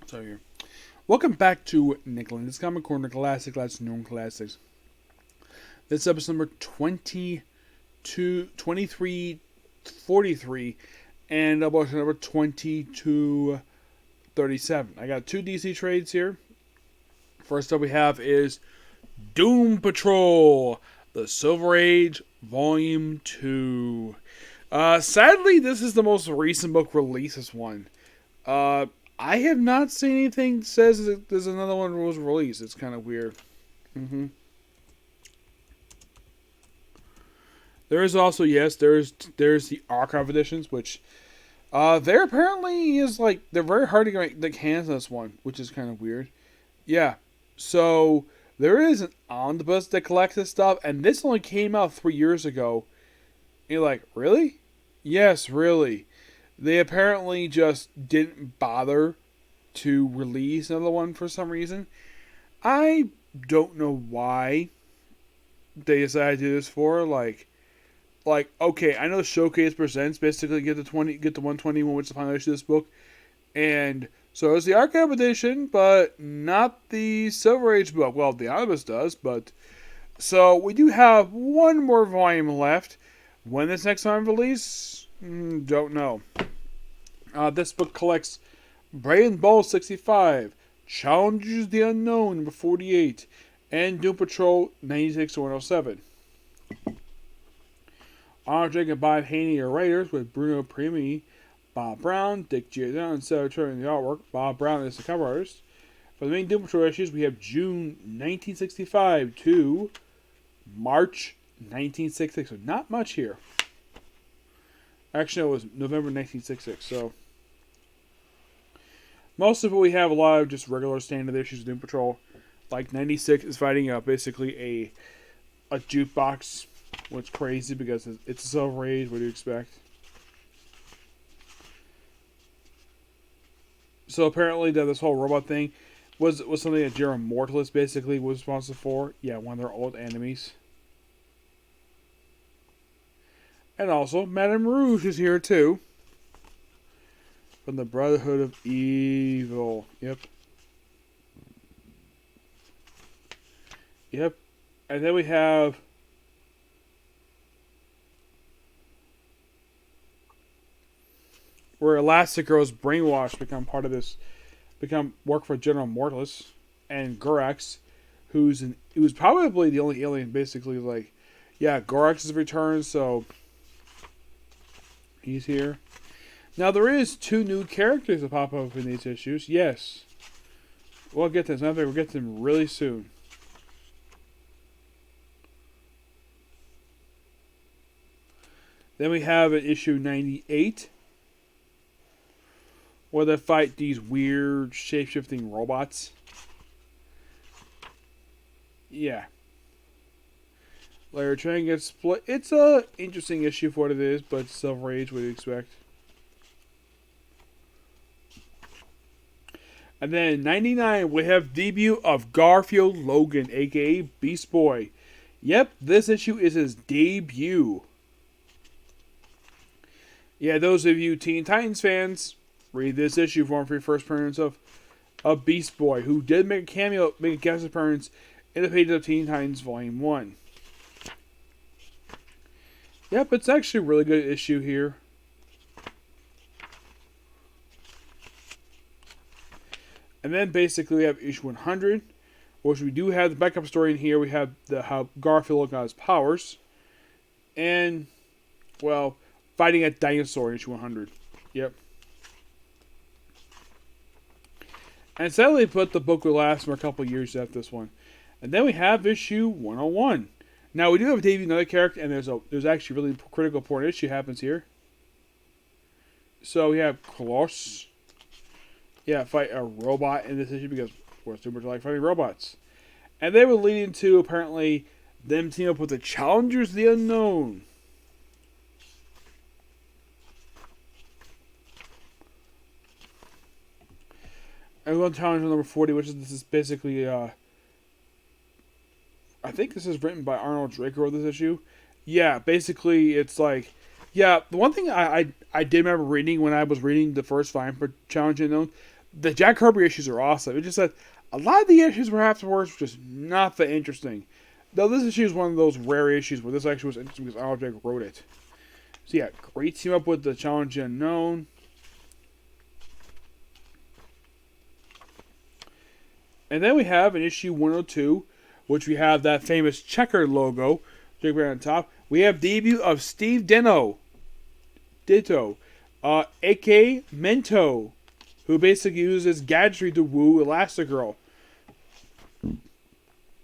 So here. Welcome back to Nicholas Comic Corner Classic, Last Known Classics. This is episode number 2343 and episode number 2237. I got two DC trades here. First up we have is Doom Patrol, the Silver Age, Volume 2. Sadly, this is the most recent book release, this one. I have not seen anything that says that there's another one that was released. It's kind of weird. There is also, yes, there's the Arkham editions, which there apparently is like, they're very hard to get the hands on this one, which is kind of weird. Yeah, so there is an omnibus that collects this stuff, and this only came out 3 years ago. And you're like, really? Yes, really. They apparently just didn't bother to release another one for some reason. I don't know why they decided to do this for. Like, okay, I know Showcase Presents basically get the 121, which is the final issue of this book, and so it's the Arkham edition, but not the Silver Age book. Well, the omnibus does, but so we do have one more volume left. When this next time release, don't know. This book collects Brian Ball 65, Challenges the Unknown number 48, and Doom Patrol 96 to 107. Andre and Bob Haney are writers, with Bruno Primi, Bob Brown, Dick Giordano, and Sarah Turner in the artwork. Bob Brown is the cover artist. For the main Doom Patrol issues, we have June 1965 to March 1966. So not much here. Actually, it was November 1966. So most of what we have, a lot of just regular standard issues of Doom Patrol. Like 96 is fighting basically a jukebox, which is crazy because it's a Silver Age. What do you expect? So apparently that this whole robot thing was something that Jerome Mortalis basically was responsible for. Yeah, one of their old enemies. And also, Madame Rouge is here too. From the Brotherhood of Evil. Yep. And then we have where Elastigirl's brainwashed become work for General Mortalis, and Gorax, who's probably the only alien basically like, yeah, Gorax has returned, so he's here. Now, there is two new characters that pop up in these issues. Yes. We'll get to them. We'll get to them really soon. Then we have an issue 98, where they fight these weird shape-shifting robots. Yeah. Layer Train gets split. It's a interesting issue for what it is, but Silver Age, what do you expect? And then in 99, we have debut of Garfield Logan, aka Beast Boy. Yep, this issue is his debut. Yeah, those of you Teen Titans fans, read this issue for him for your first appearance of Beast Boy, who did make a guest appearance in the pages of Teen Titans Volume 1. Yep, it's actually a really good issue here. And then basically we have issue 100, which we do have the backup story in here. We have how Garfield got his powers. And, well, fighting a dinosaur in issue 100. Yep. And sadly, but the book will last for a couple of years after this one. And then we have issue 101. Now, we do have a debut another character, and there's actually really critical important issue happens here. So we have Colossus. Yeah, fight a robot in this issue because we're super like fighting robots. And they would lead into apparently them teaming up with the Challengers of the Unknown. And we're going to challenge number 40, which is this is basically I think this is written by Arnold Draker of this issue. Yeah, basically it's like, yeah, the one thing I did remember reading when I was reading the first volume for Challenge Unknown, The Jack Kirby issues are awesome. It's just that a lot of the issues were afterwards were just not that interesting. Though this issue is one of those rare issues where this actually was interesting because Jack wrote it. So yeah, great team up with the Challenge Unknown. And then we have in issue 102, which we have that famous checker logo, right on top. We have debut of Steve Ditto, aka Mento, who basically uses gadgetry to woo Elastigirl.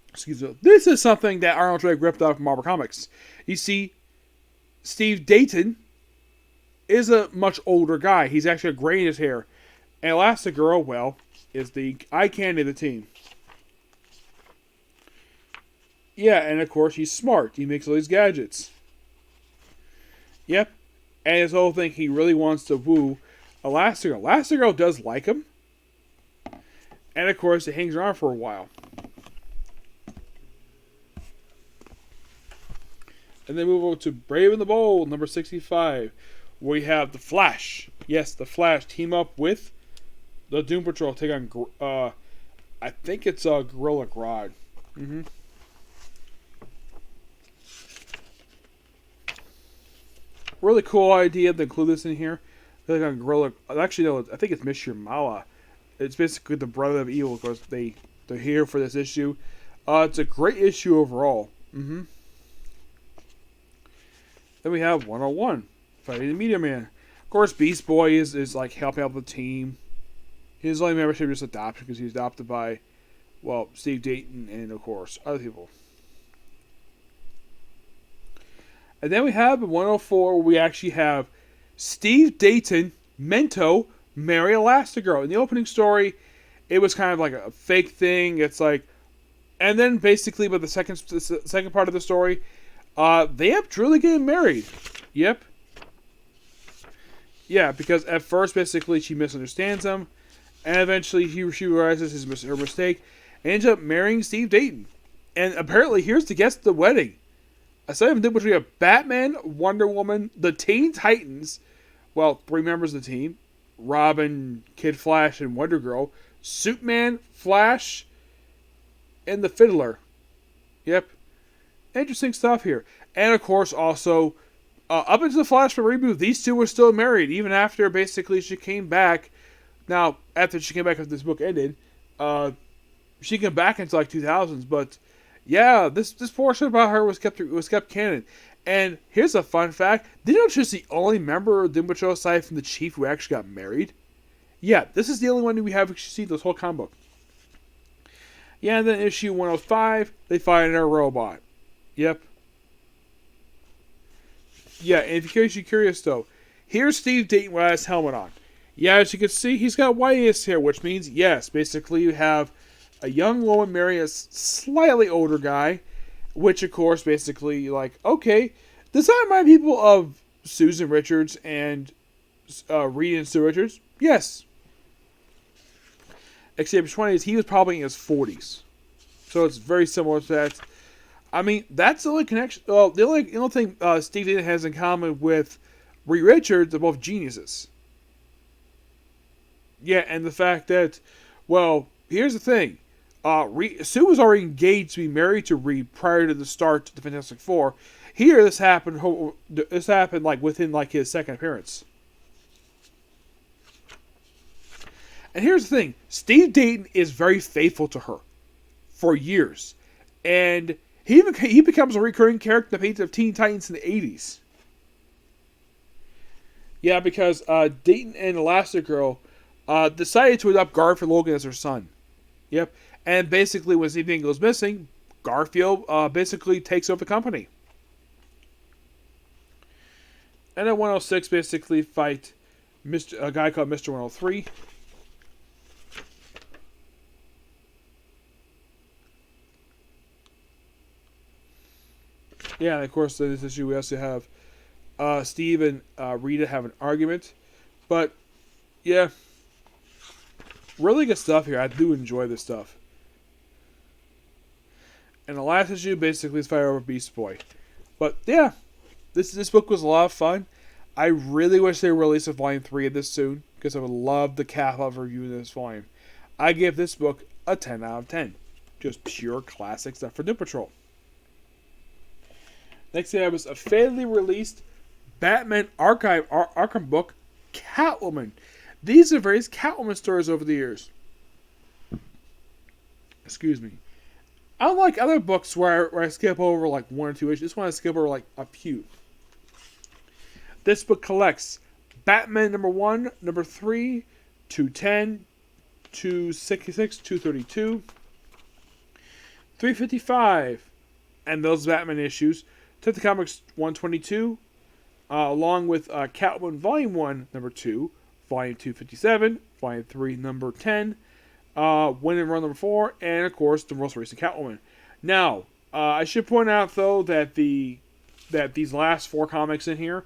Excuse me. This is something that Arnold Drake ripped off from Marvel Comics. You see, Steve Dayton is a much older guy. He's actually gray in his hair. And Elastigirl, well, is the eye candy of the team. Yeah, and of course he's smart. He makes all these gadgets. Yep. And his whole thing, he really wants to woo Elastigirl. Elastigirl does like him. And of course, it hangs around for a while. And then move over to Brave and the Bold, number 65. Where we have the Flash. Yes, the Flash team up with the Doom Patrol. Take on, I think it's Gorilla Grodd. Really cool idea to include this in here. Take on Gorilla. Actually, no, I think it's Mr. Mala. It's basically the brother of evil because they're here for this issue. It's a great issue overall. Then we have 101, fighting the Meteor Man. Of course, Beast Boy is like helping out the team. His only membership is adoption because he's adopted by, well, Steve Dayton and of course other people. And then we have 104 where we actually have Steve Dayton, Mento, marry Elastigirl. In the opening story, it was kind of like a fake thing. It's like, and then basically, but the second part of the story, they end up truly getting married. Yep. Yeah, because at first, basically, she misunderstands him, and eventually she realizes her mistake, and ends up marrying Steve Dayton. And apparently, here's to guess the wedding. Aside from which we have Batman, Wonder Woman, the Teen Titans, well, 3 members of the team, Robin, Kid Flash, and Wonder Girl, Superman, Flash, and the Fiddler. Yep. Interesting stuff here. And of course, also, up into the Flashpoint reboot, these two were still married, even after basically she came back. Now, after she came back after this book ended, she came back into like 2000s, but yeah, this portion about her was kept canon. And here's a fun fact: did you know she's the only member of Doom Patrol aside from the Chief who actually got married? Yeah, this is the only one we have actually seen this whole comic book. Yeah, and then issue 105, they find a robot. Yep. Yeah, and if you're curious though, here's Steve Dayton with his helmet on. Yeah, as you can see, he's got whiteist hair, which means, yes, basically you have a young woman marry a slightly older guy, which of course, basically, like, okay, does that remind people of Susan Richards and Reed and Sue Richards? Yes. Except 20s, he was probably in his 40s. So it's very similar to that. I mean, that's the only connection. Well, the only thing Steve Dayton has in common with Reed Richards are both geniuses. Yeah, and the fact that, well, here's the thing. Sue was already engaged to be married to Reed prior to the start of the Fantastic Four. Here, this happened like within like his second appearance. And here's the thing: Steve Dayton is very faithful to her for years, and he becomes a recurring character in the pages of Teen Titans in the 80s. Yeah, because Dayton and Elastigirl decided to adopt Garfield Logan as their son. Yep. And basically, when Steve Dayton goes missing, Garfield basically takes over the company. And at 106, basically fight a guy called Mr. 103. Yeah, and of course, in this issue, we also have Steve and Rita have an argument. But, yeah, really good stuff here. I do enjoy this stuff. And the last issue basically is fight over Beast Boy. But, yeah, this book was a lot of fun. I really wish they released a volume 3 of this soon, because I would love the cap of reviewing this volume. I give this book a 10 out of 10. Just pure classic stuff for Doom Patrol. Next thing I was a fairly released Batman Arkham book, Catwoman. These are various Catwoman stories over the years. Excuse me. Unlike other books where I skip over like one or two issues, this one I skip over like a few. This book collects Batman number 1, number 3, 210, 266, 232, 355, and those Batman issues. Detective Comics 122, along with Catwoman Volume 1, number 2, Volume 257, Volume 3, number 10, Win and Run number 4, and of course the most recent Catwoman. Now, I should point out though that these last 4 comics in here,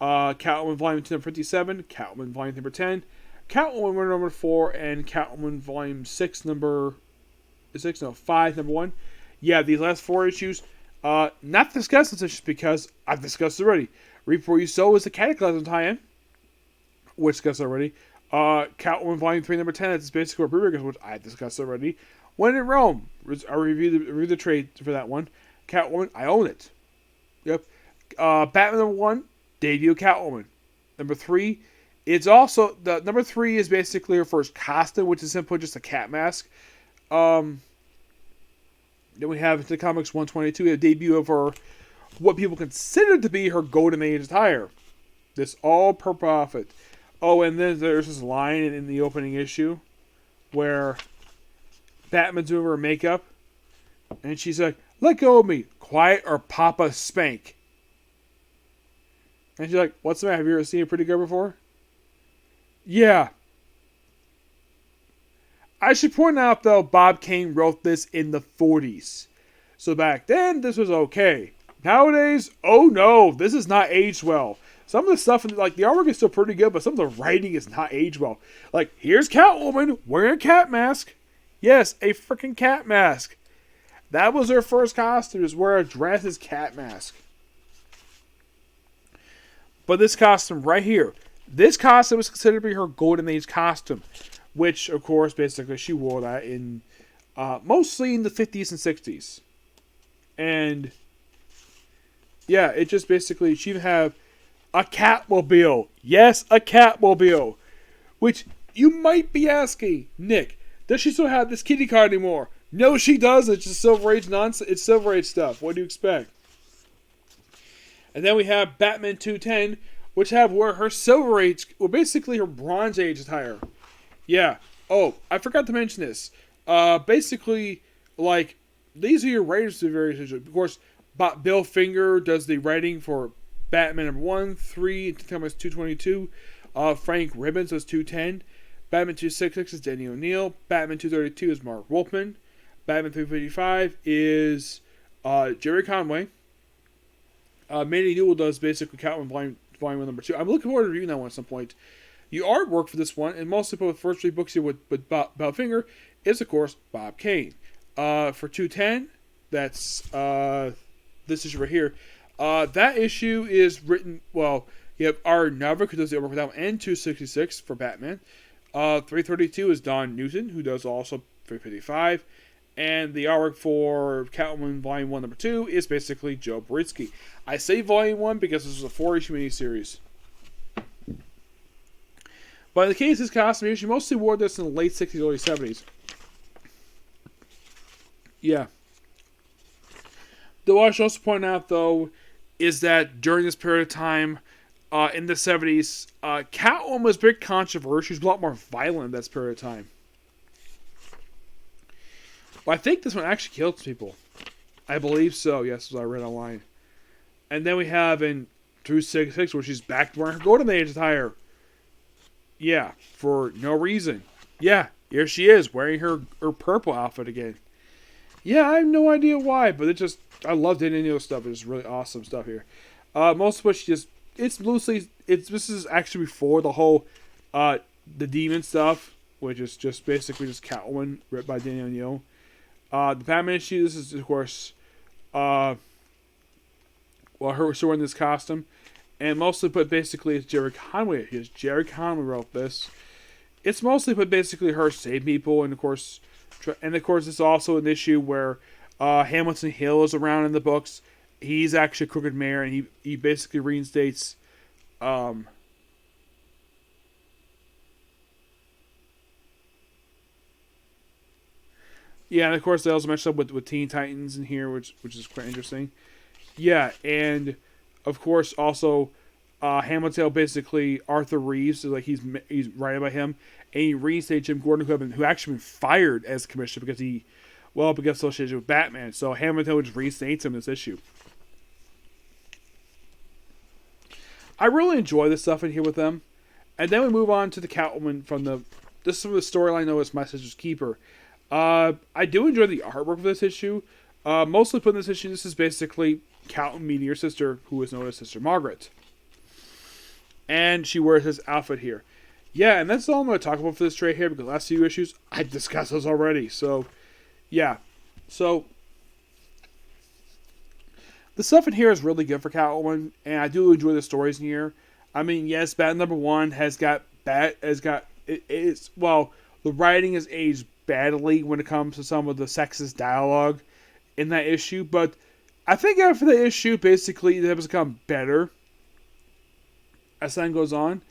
Catwoman Volume 2 number 57, Catwoman Volume number 10, Catwoman number 4, and Catwoman Volume 5 number 1. Yeah, these last 4 issues, not discussed this issue because I've discussed it already. Reap Where You Sow is the Cataclysm tie-in, which discussed already. Catwoman Volume 3 number 10, that's basically where Brewer goes, which I discussed already. When in Rome, I reviewed the trade for that one. Catwoman, I own it. Yep. Batman number 1, debut Catwoman. Number 3, it's also, the number 3 is basically her first costume, which is simply just a cat mask. Then we have the Comics 122, a debut of her, what people consider to be her Golden Age attire. This all purple outfit. Oh, and then there's this line in the opening issue where Batman's doing her makeup, and she's like, "Let go of me, quiet or Papa spank." And she's like, "What's the matter? Have you ever seen a pretty girl before?" Yeah. I should point out, though, Bob Kane wrote this in the 40s. So back then, this was okay. Nowadays, oh no, this is not aged well. Some of the stuff, like, the artwork is still pretty good, but some of the writing is not aged well. Like, here's Catwoman wearing a cat mask. Yes, a freaking cat mask. That was her first costume, is wear a dress's cat mask. But this costume right here, this costume was considered to be her Golden Age costume, which, of course, basically she wore that in mostly in the 50s and 60s. And yeah, it just basically, she'd have a Catmobile. Yes, a Catmobile. Which you might be asking, Nick, does she still have this kitty car anymore? No, she doesn't. It's just Silver Age nonsense. It's Silver Age stuff. What do you expect? And then we have Batman 210, which have where her Silver Age, well, basically her Bronze Age attire. Yeah. Oh, I forgot to mention this. Basically, like, these are your writers to various issues. Of course, Bill Finger does the writing for Batman number 1, 3, Thomas 222. Frank Ribbons does 210. Batman 266 is Danny O'Neill. Batman 232 is Mark Wolfman. Batman 355 is Jerry Conway. Manny Newell does basically Catwoman Volume 1 number 2. I'm looking forward to reviewing that one at some point. The artwork for this one, and mostly for the first 3 books here with Bob Finger, is of course Bob Kane. For 210, that's this issue right here. That issue is written, well, you have R. Novick, who does the artwork for that one, and 266 for Batman. 332 is Don Newton, who does also 355. And the artwork for Catwoman Volume 1 number 2 is basically Joe Britsky. I say Volume 1 because this was a 4-issue miniseries. But in the case of this costume, she mostly wore this in the late 60s, early 70s. Yeah. Though I should also point out, though, is that during this period of time, in the 70s, Catwoman was very controversial. She was a lot more violent in that period of time. Well, I think this one actually killed people. I believe so, yes, as I read online. And then we have in 266, where she's back wearing her Golden Age attire. Yeah, for no reason. Yeah, here she is, wearing her purple outfit again. Yeah, I have no idea why, but I love Danny O'Neill stuff. It's really awesome stuff here. Most of what this is actually before the whole, the demon stuff, which is just basically just Catwoman, written by Danny O'Neill. The Batman issue, this is, of course, her still wearing this costume. and mostly put basically it's Jerry Conway. Because Jerry Conway wrote this. It's mostly put basically her save people, and of course, it's also an issue where Hamilton Hill is around in the books. He's actually a crooked mayor, and he basically reinstates. Yeah, and of course they also mentioned with Teen Titans in here, which is quite interesting. Yeah, and of course also Hamilton basically Arthur Reeves, so like he's writing by him, and he reinstates Jim Gordon, who actually been fired as commissioner because associated with Batman. So Hamilton just reinstates him in this issue. I really enjoy the stuff in here with them, and then we move on to the Catwoman from the this is the storyline known as My Sister's Keeper. I do enjoy the artwork of this issue. Mostly put in this issue, this is basically Catwoman meeting her sister, who is known as Sister Margaret. And she wears this outfit here. Yeah, and that's all I'm going to talk about for this trade here, because the last few issues, I discussed those already. So, yeah. So, the stuff in here is really good for Catwoman, and I do enjoy the stories in here. I mean, yes, Batman number 1 the writing is aged badly when it comes to some of the sexist dialogue in that issue, but I think after the issue, basically, it has become better as time goes on.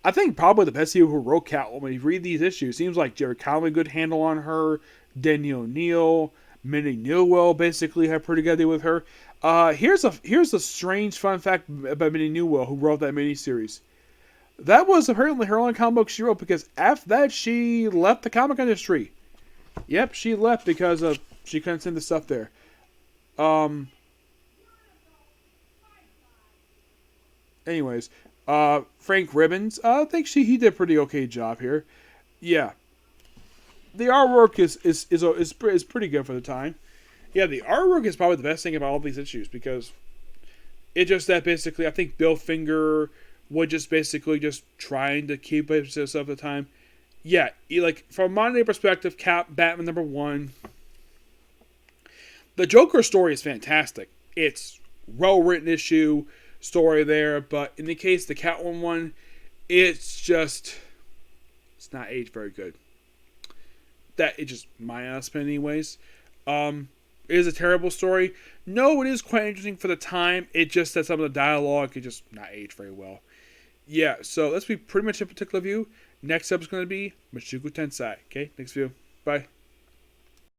I think probably the best people who wrote Catwoman, you read these issues, seems like Jerry Conway, good handle on her, Denny O'Neil, Minnie Newell basically had a pretty good deal with her. Here's a strange fun fact about Minnie Newell, who wrote that miniseries. That was apparently her only comic book she wrote, because after that she left the comic industry. Yep, she left because she couldn't send the stuff there. Anyways, Frank Ribbons, I think he did a pretty okay job here. Yeah, the artwork is pretty good for the time. Yeah, the artwork is probably the best thing about all these issues, because it just that basically I think Bill Finger was just basically just trying to keep it to stuff at the time. Yeah, like from a modern day perspective, Batman number 1. The Joker story is fantastic. It's well written issue story there, but in the case of the Catwoman one, it's not aged very good. That it's just my honest opinion, anyways. It is a terrible story. No, it is quite interesting for the time. It just that some of the dialogue is just not aged very well. Yeah, so that's be pretty much a particular view. Next up is going to be Mashuku Tensai. Okay, next view. Bye.